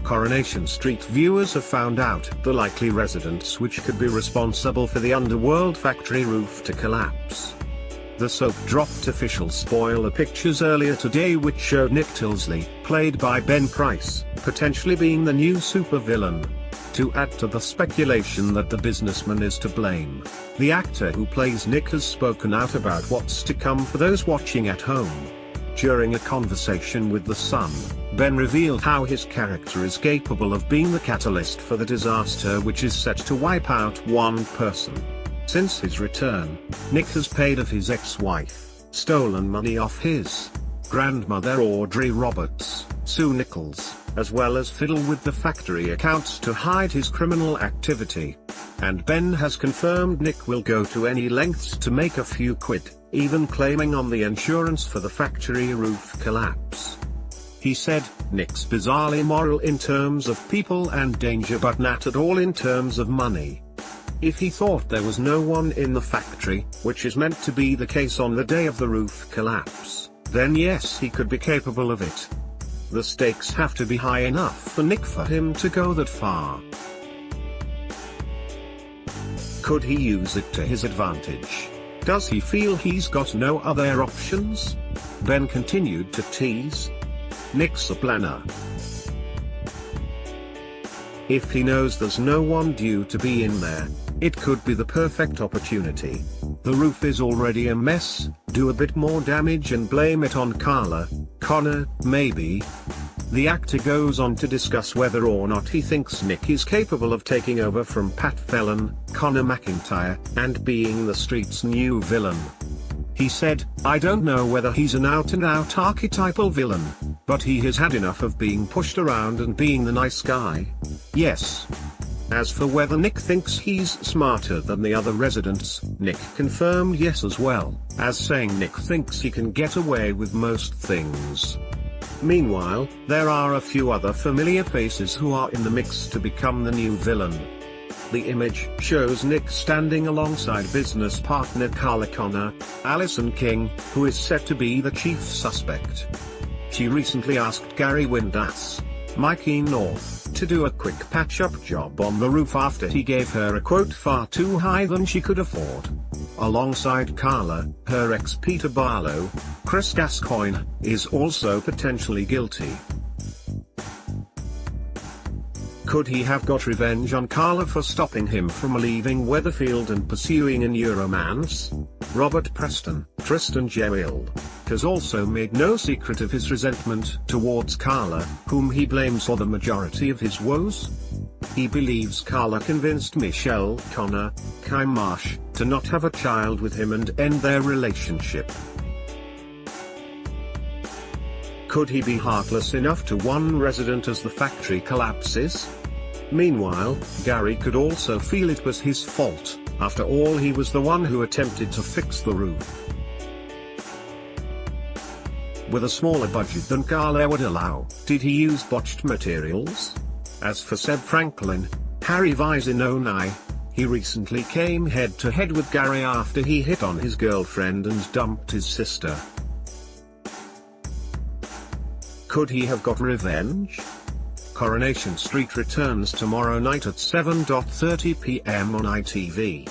Coronation Street viewers have found out the likely residents which could be responsible for the Underworld factory roof to collapse. The soap dropped official spoiler pictures earlier today which showed Nick Tilsley, played by Ben Price, potentially being the new supervillain. To add to the speculation that the businessman is to blame, the actor who plays Nick has spoken out about what's to come for those watching at home. During a conversation with The Sun, Ben revealed how his character is capable of being the catalyst for the disaster which is set to wipe out one person. Since his return, Nick has paid off his ex-wife, stolen money off his grandmother Audrey Roberts, Sue Nichols, as well as fiddle with the factory accounts to hide his criminal activity. And Ben has confirmed Nick will go to any lengths to make a few quid, even claiming on the insurance for the factory roof collapse. He said, "Nick's bizarrely moral in terms of people and danger but not at all in terms of money. If he thought there was no one in the factory, which is meant to be the case on the day of the roof collapse, then yes, he could be capable of it. The stakes have to be high enough for Nick for him to go that far. Could he use it to his advantage? Does he feel he's got no other options?" Ben continued to tease. "Nick's a planner. If he knows there's no one due to be in there, it could be the perfect opportunity. The roof is already a mess, do a bit more damage and blame it on Carla, Connor, maybe." The actor goes on to discuss whether or not he thinks Nick is capable of taking over from Pat Fallon, Connor McIntyre, and being the street's new villain. He said, "I don't know whether he's an out-and-out archetypal villain, but he has had enough of being pushed around and being the nice guy. Yes." As for whether Nick thinks he's smarter than the other residents, Nick confirmed yes as well, as saying Nick thinks he can get away with most things. Meanwhile, there are a few other familiar faces who are in the mix to become the new villain. The image shows Nick standing alongside business partner Carla Connor, Alison King, who is set to be the chief suspect. She recently asked Gary Windass, Mikey North, to do a quick patch-up job on the roof after he gave her a quote far too high than she could afford. Alongside Carla, her ex Peter Barlow, Chris Gascoigne, is also potentially guilty. Could he have got revenge on Carla for stopping him from leaving Weatherfield and pursuing a new romance? Robert Preston, Tristan Gerald, has also made no secret of his resentment towards Carla, whom he blames for the majority of his woes. He believes Carla convinced Michelle Connor, Kai Marsh, to not have a child with him and end their relationship. Could he be heartless enough to one resident as the factory collapses? Meanwhile, Gary could also feel it was his fault. After all, he was the one who attempted to fix the roof. With a smaller budget than Carla would allow, did he use botched materials? As for Seb Franklin, Harry Vizinonai, he recently came head-to-head with Gary after he hit on his girlfriend and dumped his sister. Could he have got revenge? Coronation Street returns tomorrow night at 7:30 p.m. on ITV.